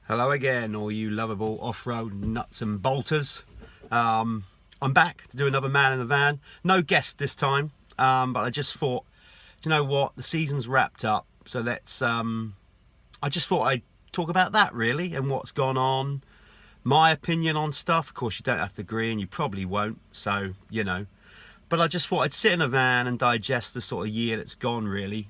Hello again, all you lovable off-road nuts and bolters. I'm back to do another man in the van. No guest this time, but I just thought, you know what, the season's wrapped up, so let's. I just thought I'd talk about that really and what's gone on, my opinion on stuff. Of course, you don't have to agree, and you probably won't. So you know, but I just thought I'd sit in a van and digest the sort of year that's gone really.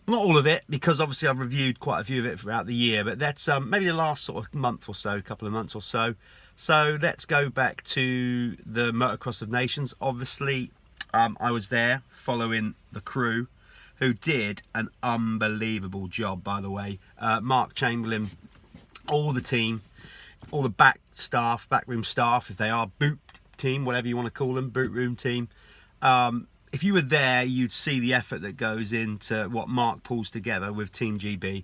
Not all of it, because obviously I've reviewed quite a few of it throughout the year, but that's maybe the last sort of month or so, couple of months or so. So let's go back to the Motocross of Nations. Obviously, I was there following the crew, who did an unbelievable job, by the way. Mark Chamberlain, all the team, all the backroom staff, if they are boot team, whatever you want to call them, boot room team. If you were there, you'd see the effort that goes into what Mark pulls together with Team GB.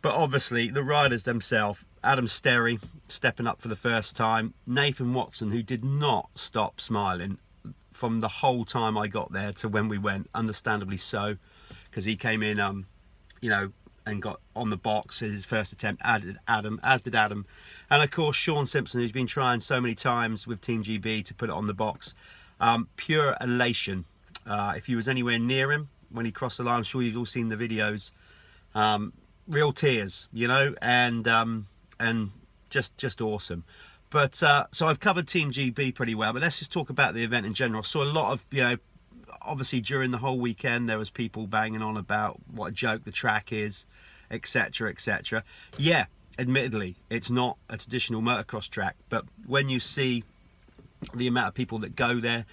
But obviously, the riders themselves, Adam Sterry stepping up for the first time, Nathan Watson, who did not stop smiling from the whole time I got there to when we went, understandably so, because he came in, you know, and got on the box as his first attempt, as did Adam. And of course, Sean Simpson, who's been trying so many times with Team GB to put it on the box. Pure elation. If you was anywhere near him when he crossed the line, I'm sure you've all seen the videos. Real tears, you know, and just awesome. But so I've covered Team GB pretty well, but let's just talk about the event in general. So a lot of, you know, obviously during the whole weekend there was people banging on about what a joke the track is, etc, etc. Yeah, admittedly it's not a traditional motocross track, but when you see the amount of people that go there,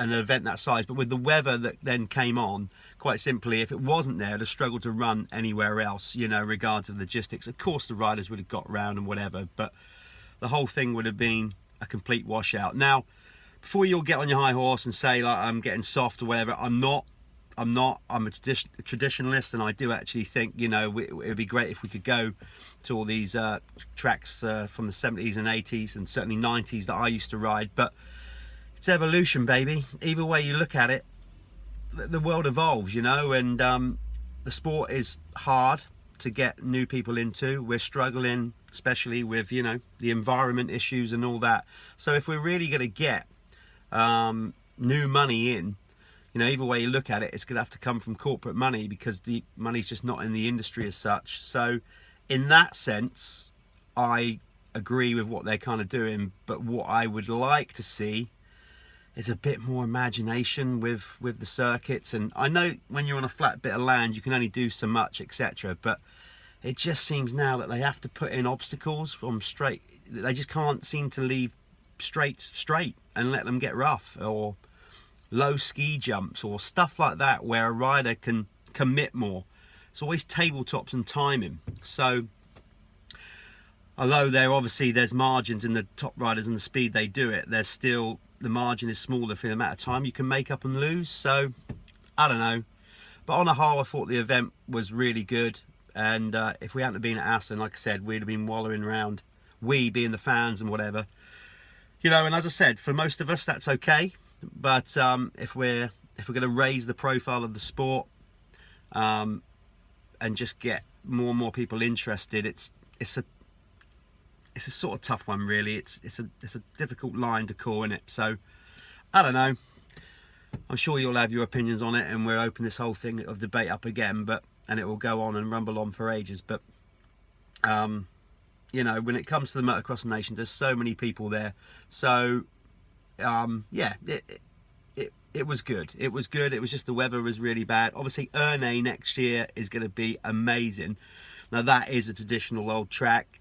an event that size, but with the weather that then came on, quite simply, if it wasn't there, it'd have struggled to run anywhere else, you know, regards of logistics. Of course the riders would have got round and whatever, but the whole thing would have been a complete washout. Now, before you all get on your high horse and say like I'm getting soft or whatever, I'm not. I'm a traditionalist, and I do actually think, you know, it would be great if we could go to all these tracks from the 70s and 80s and certainly 90s that I used to ride, but it's evolution, baby. Either way you look at it, the world evolves, you know, and the sport is hard to get new people into. We're struggling, especially with, you know, the environment issues and all that. So if we're really going to get new money in, you know, either way you look at it, it's going to have to come from corporate money, because the money's just not in the industry as such. So in that sense, I agree with what they're kind of doing, but what I would like to see is a bit more imagination with the circuits. And I know when you're on a flat bit of land you can only do so much, etc, but it just seems now that they have to put in obstacles from straight. They just can't seem to leave straight and let them get rough, or low ski jumps or stuff like that where a rider can commit more. It's always tabletops and timing. So although there's margins in the top riders and the speed they do it, there's still, the margin is smaller for the amount of time you can make up and lose. So I don't know, but on the whole I thought the event was really good. And if we hadn't been at Aston, like I said, we'd have been wallowing around, we being the fans and whatever, you know. And as I said, for most of us that's okay, but if we're going to raise the profile of the sport and just get more and more people interested, it's a sort of tough one really. It's a difficult line to call, in it. So I don't know, I'm sure you'll have your opinions on it, and we'll open this whole thing of debate up again, and it will go on and rumble on for ages. But you know, when it comes to the Motocross Nations, there's so many people there. So yeah, it was good. It was good. It was just the weather was really bad. Obviously Ernée next year is going to be amazing. Now that is a traditional old track.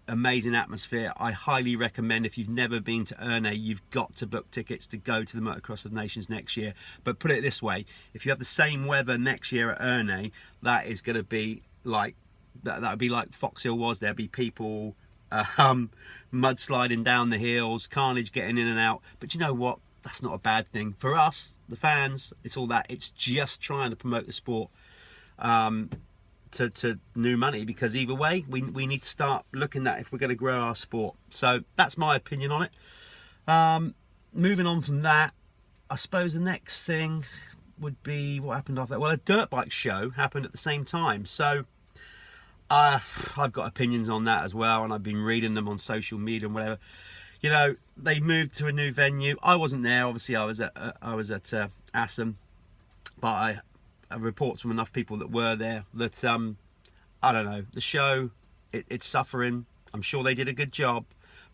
Amazing atmosphere. I highly recommend, if you've never been to Ernée, you've got to book tickets to go to the Motocross of Nations next year. But put it this way, if you have the same weather next year at Ernée, that is going to be like, that would be like Fox Hill was. There'd be people mudsliding down the hills, carnage getting in and out. But you know what, that's not a bad thing for us, the fans. It's all that. It's just trying to promote the sport to new money, because either way we need to start looking at if we're going to grow our sport. So that's my opinion on it. Moving on from that, I suppose the next thing would be what happened after that. Well, a dirt bike show happened at the same time. So I've got opinions on that as well, and I've been reading them on social media and whatever. You know, they moved to a new venue. I wasn't there, obviously. I was at Assen, but I have reports from enough people that were there that I don't know. The show, it's suffering. I'm sure they did a good job,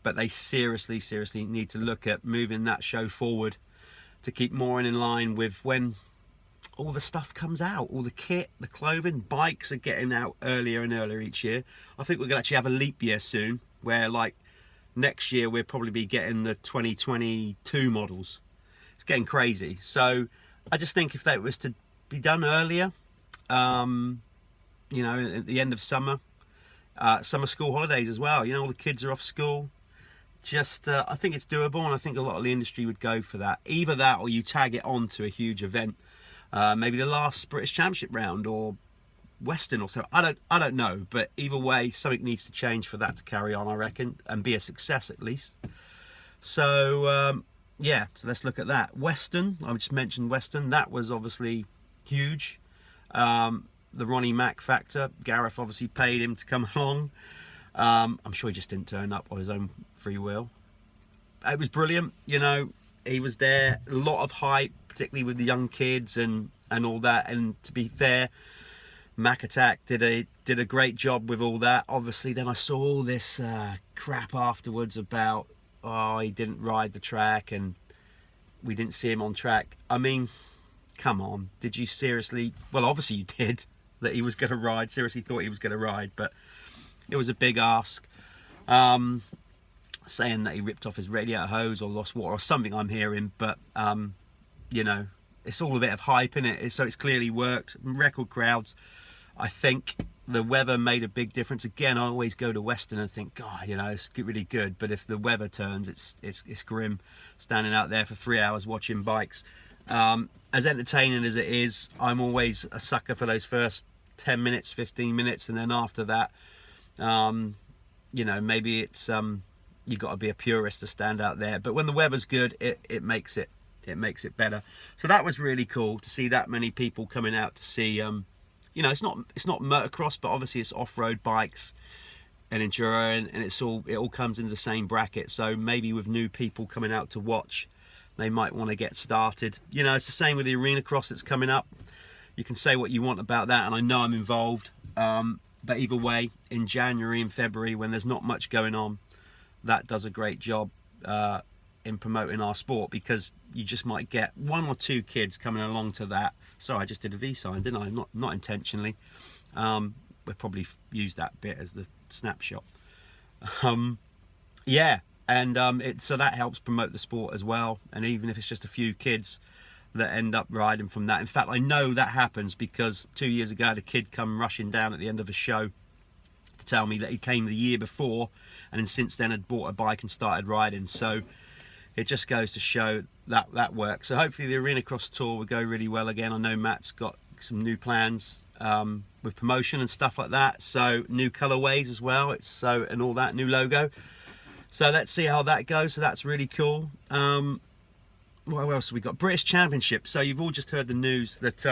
but they seriously need to look at moving that show forward to keep more in line with when all the stuff comes out, all the kit, the clothing. Bikes are getting out earlier and earlier each year. I think we're going to actually have a leap year soon, where like next year we'll probably be getting the 2022 models. It's getting crazy. So I just think if that was to be done earlier, you know, at the end of summer school holidays as well, you know, all the kids are off school. Just I think it's doable, and I think a lot of the industry would go for that. Either that, or you tag it on to a huge event, maybe the last British Championship round, or Weston or so. I don't know, but either way, something needs to change for that to carry on, I reckon, and be a success at least. So yeah, so let's look at that. Weston, I just mentioned Weston. That was obviously huge. The Ronnie Mack factor. Gareth obviously paid him to come along. I'm sure he just didn't turn up on his own free will. It was brilliant, you know. He was there, a lot of hype, particularly with the young kids and all that. And to be fair, Mac Attack did a great job with all that. Obviously, then I saw all this crap afterwards about, oh, he didn't ride the track and we didn't see him on track. I mean, come on, did you seriously? Well, obviously you did, that he was going to ride. Seriously thought he was going to ride, but it was a big ask. Saying that he ripped off his radiator hose or lost water or something, I'm hearing, but you know, it's all a bit of hype in it. So it's clearly worked. Record crowds. I think the weather made a big difference. Again, I always go to Weston and think, God, you know, it's really good, but if the weather turns, it's grim standing out there for 3 hours watching bikes. As entertaining as it is, I'm always a sucker for those first 10 minutes, 15 minutes, and then after that, you know, maybe it's you've got to be a purist to stand out there, but when the weather's good, it makes it better. So that was really cool to see that many people coming out to see. You know, it's not motocross, but obviously it's off-road bikes and enduro, and it all comes into the same bracket. So maybe with new people coming out to watch, they might want to get started. You know, it's the same with the Arenacross that's coming up. You can say what you want about that, and I know I'm involved. But either way, in January and February, when there's not much going on, that does a great job in promoting our sport, because you just might get one or two kids coming along to that. Sorry, I just did a V sign, didn't I? Not intentionally. We'll probably use that bit as the snapshot. Yeah, and so that helps promote the sport as well. And even if it's just a few kids that end up riding from that. In fact, I know that happens because 2 years ago, I had a kid come rushing down at the end of a show to tell me that he came the year before and then since then had bought a bike and started riding. So it just goes to show that that works. So hopefully the Arenacross tour will go really well again. I know Matt's got some new plans with promotion and stuff like that. So new colorways as well. And all that, new logo. So let's see how that goes. So that's really cool. What else have we got? British Championship. So you've all just heard the news that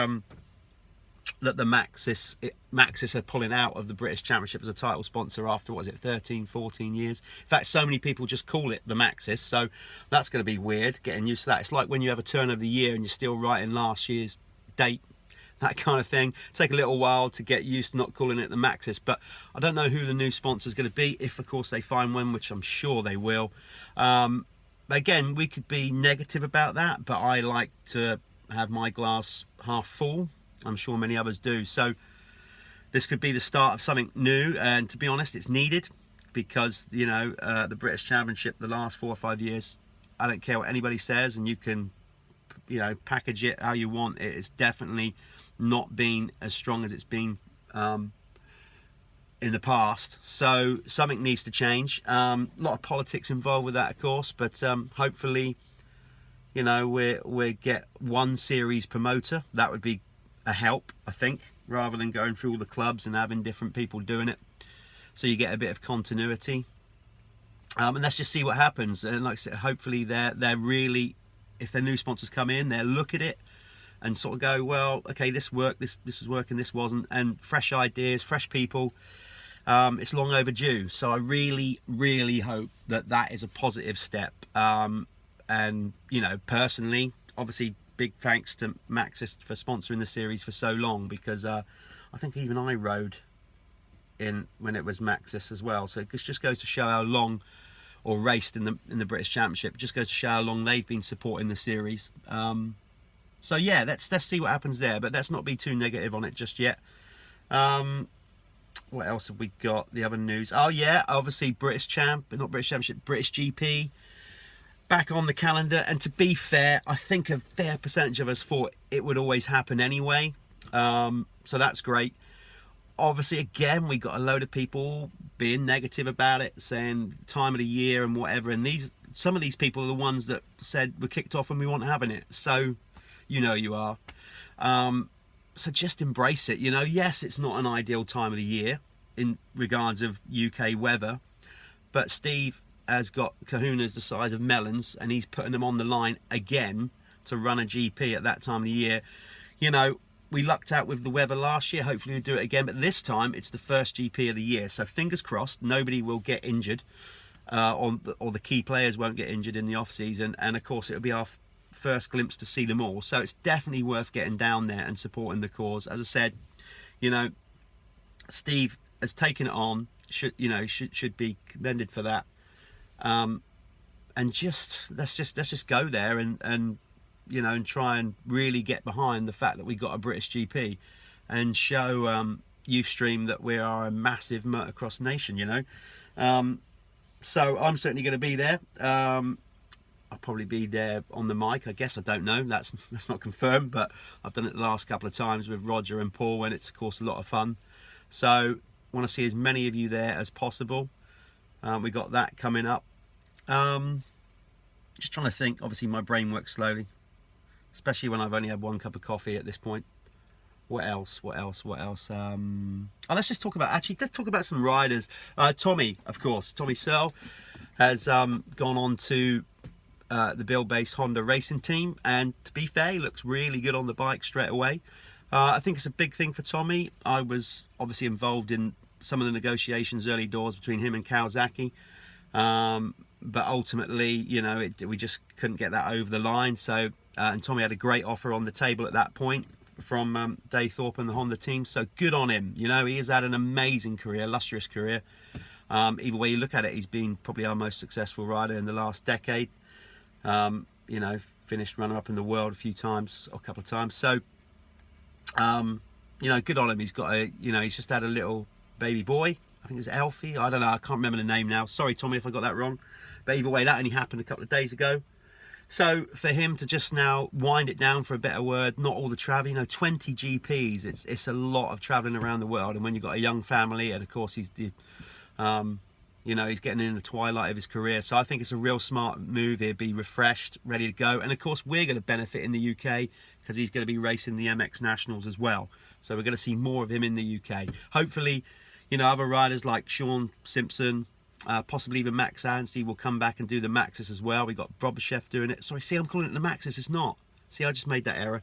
that the Maxis are pulling out of the British Championship as a title sponsor after, what is it, 13, 14 years. In fact, so many people just call it the Maxis, so that's going to be weird, getting used to that. It's like when you have a turn of the year and you're still writing last year's date, that kind of thing. Take a little while to get used to not calling it the Maxis, but I don't know who the new sponsor is going to be, if of course they find one, which I'm sure they will. Again, we could be negative about that, but I like to have my glass half full. I'm sure many others do. So this could be the start of something new, and to be honest, it's needed, because you know, the British Championship the last 4 or 5 years, I don't care what anybody says, and you can, you know, package it how you want, it's definitely not been as strong as it's been in the past. So something needs to change. A lot of politics involved with that, of course, but hopefully, you know, we get one series promoter. That would be a help, I think, rather than going through all the clubs and having different people doing it. So you get a bit of continuity. And let's just see what happens. And like I said, hopefully they're really, if their new sponsors come in, they'll look at it and sort of go, well, okay, this worked, this was working, this wasn't, and fresh ideas, fresh people. it's long overdue. So I really hope that that is a positive step. And you know, personally, obviously, big thanks to Maxxis for sponsoring the series for so long, because I think even I rode in when it was Maxxis as well. So it just goes to show how long, or raced in the British Championship. It just goes to show how long they've been supporting the series. So yeah, let's see what happens there, but let's not be too negative on it just yet. What else have we got? The other news. Oh yeah, obviously British Championship, British GP back on the calendar. And to be fair, I think a fair percentage of us thought it would always happen anyway. So that's great. Obviously, again, we got a load of people being negative about it, saying time of the year and whatever. And some of these people are the ones that said we're kicked off and we weren't having it. So, you know you are. So just embrace it. You know, yes, it's not an ideal time of the year in regards of UK weather, but Steve has got kahunas the size of melons, and he's putting them on the line again to run a GP at that time of the year. You know, we lucked out with the weather last year. Hopefully we'll do it again, but this time it's the first GP of the year, so fingers crossed nobody will get injured, or the key players won't get injured in the off season, and of course it'll be our first glimpse to see them all. So it's definitely worth getting down there and supporting the cause. As I said, you know, Steve has taken it on, should be commended for that. And let's just go there and you know, and try and really get behind the fact that we got a British GP, and show Youthstream that we are a massive motocross nation, you know. So I'm certainly going to be there. I'll probably be there on the mic, I guess. I don't know. That's not confirmed, but I've done it the last couple of times with Roger and Paul, and it's of course a lot of fun. So I want to see as many of you there as possible. We got that coming up. Just trying to think. Obviously, my brain works slowly, especially when I've only had one cup of coffee at this point. What else? Oh, let's just talk about some riders. Tommy, of course. Tommy Searle has gone on to the Bill-based Honda racing team, and to be fair, he looks really good on the bike straight away. I think it's a big thing for Tommy. I was obviously involved in some of the negotiations early doors between him and Kawasaki, but ultimately, you know, we just couldn't get that over the line. So and Tommy had a great offer on the table at that point from Dave Thorpe and the Honda team, so good on him. You know, he has had an amazing career, illustrious career. Either way you look at it, he's been probably our most successful rider in the last decade. You know, finished runner-up in the world a couple of times. So, you know, good on him. He's got he's just had a little baby boy. I think it's Alfie. I don't know. I can't remember the name now. Sorry, Tommy, if I got that wrong. But either way, that only happened a couple of days ago. So for him to just now wind it down, for a better word, not all the travel, you know, 20 GPs. It's a lot of traveling around the world. And when you've got a young family, and of course he's you know, he's getting in the twilight of his career. So I think it's a real smart move here. Be refreshed, ready to go. And of course, we're going to benefit in the UK because he's going to be racing the MX Nationals as well. So we're going to see more of him in the UK. Hopefully, you know, other riders like Sean Simpson, possibly even Max Anstey will come back and do the Maxxis as well. We got Brobyshev doing it. Sorry, see, I'm calling it the Maxxis. It's not. See, I just made that error.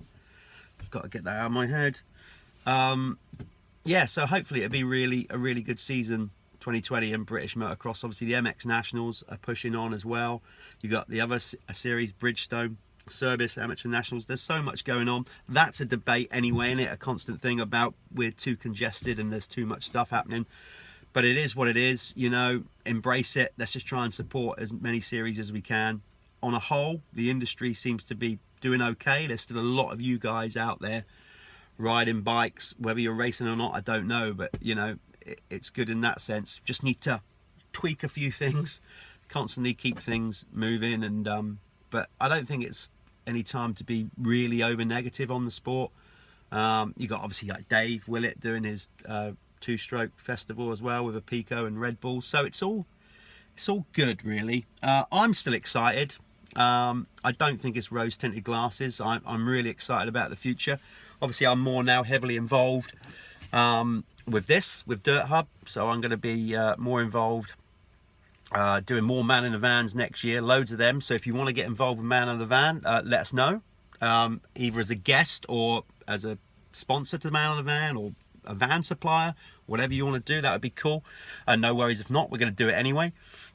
I've got to get that out of my head. Yeah, so hopefully it'll be a really good season, 2020 in British Motocross. Obviously the MX Nationals are pushing on as well. You got the other series, Bridgestone, Service, Amateur Nationals. There's so much going on. That's a debate anyway, isn't it? A constant thing about we're too congested and there's too much stuff happening. But it is what it is, you know, embrace it. Let's just try and support as many series as we can. On a whole, the industry seems to be doing okay. There's still a lot of you guys out there riding bikes. Whether you're racing or not, I don't know, but you know, it's good in that sense. Just need to tweak a few things, constantly keep things moving, and but I don't think it's any time to be really over negative on the sport. You got obviously like Dave Willett doing his two-stroke festival as well with a Pico and Red Bull, so it's all good really. I'm still excited. I don't think it's rose-tinted glasses. I'm really excited about the future. Obviously I'm more now heavily involved with Dirt Hub, so I'm going to be more involved, doing more Man in the Vans next year, loads of them. So if you want to get involved with Man in the Van, let us know, either as a guest or as a sponsor to Man in the Van, or a van supplier, whatever you want to do, that would be cool. No worries if not, we're going to do it anyway,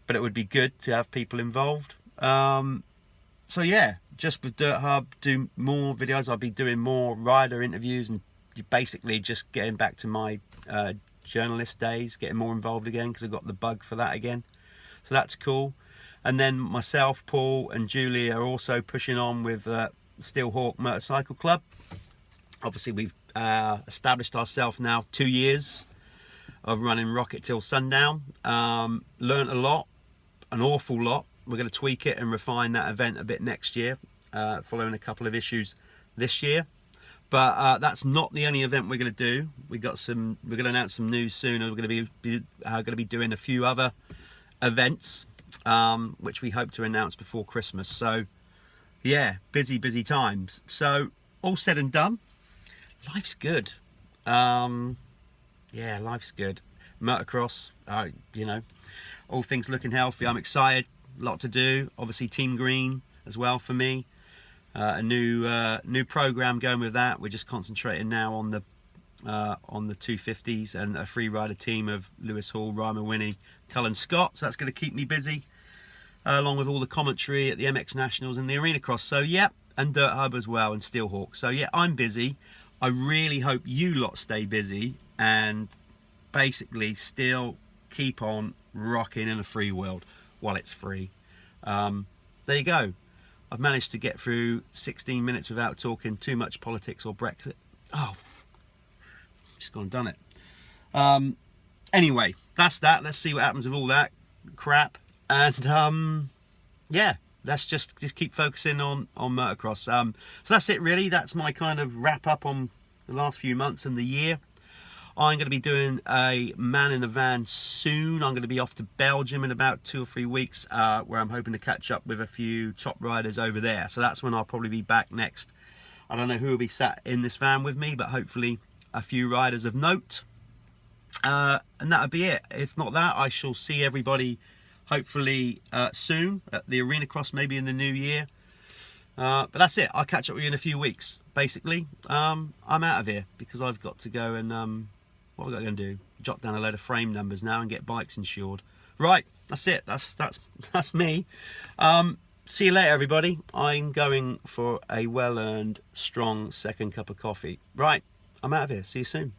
but it would be good to have people involved. So yeah, just with Dirt Hub, do more videos. I'll be doing more rider interviews and basically just getting back to my journalist days, getting more involved again, because I've got the bug for that again. So that's cool. And then myself, Paul and Julie are also pushing on with Steelhawk Motorcycle Club. Obviously we've established ourselves now 2 years of running Rocket till sundown. Learned a lot, an awful lot. We're going to tweak it and refine that event a bit next year, following a couple of issues this year. But that's not the only event we're going to do. We're going to announce some news soon. We're going to be doing a few other events, which we hope to announce before Christmas. So yeah, busy times. So all said and done, life's good. Yeah, life's good. Motocross, you know, all things looking healthy. I'm excited. A lot to do. Obviously Team Green as well for me. A new program going with that. We're just concentrating now on the 250s and a free rider team of Lewis Hall, Ryan Winnie, Cullen Scott. So that's going to keep me busy, along with all the commentary at the MX Nationals and the Arenacross. So yeah, and Dirt Hub as well, and Steelhawk. So yeah, I'm busy. I really hope you lot stay busy and basically still keep on rocking in a free world while it's free. There you go. I've managed to get through 16 minutes without talking too much politics or Brexit. Oh, just gone and done it. Anyway, that's that. Let's see what happens with all that crap. And yeah, let's just keep focusing on motocross. So that's it really. That's my kind of wrap up on the last few months and the year. I'm going to be doing a man in the van soon. I'm going to be off to Belgium in about 2 or 3 weeks, where I'm hoping to catch up with a few top riders over there. So that's when I'll probably be back next. I don't know who will be sat in this van with me, but hopefully a few riders of note. And that'll be it. If not that, I shall see everybody hopefully soon at the Arenacross, maybe in the new year. But that's it. I'll catch up with you in a few weeks. Basically, I'm out of here because I've got to go and what have I got to do? Jot down a load of frame numbers now and get bikes insured. Right, that's it. That's me. See you later, everybody. I'm going for a well-earned, strong second cup of coffee. Right, I'm out of here. See you soon.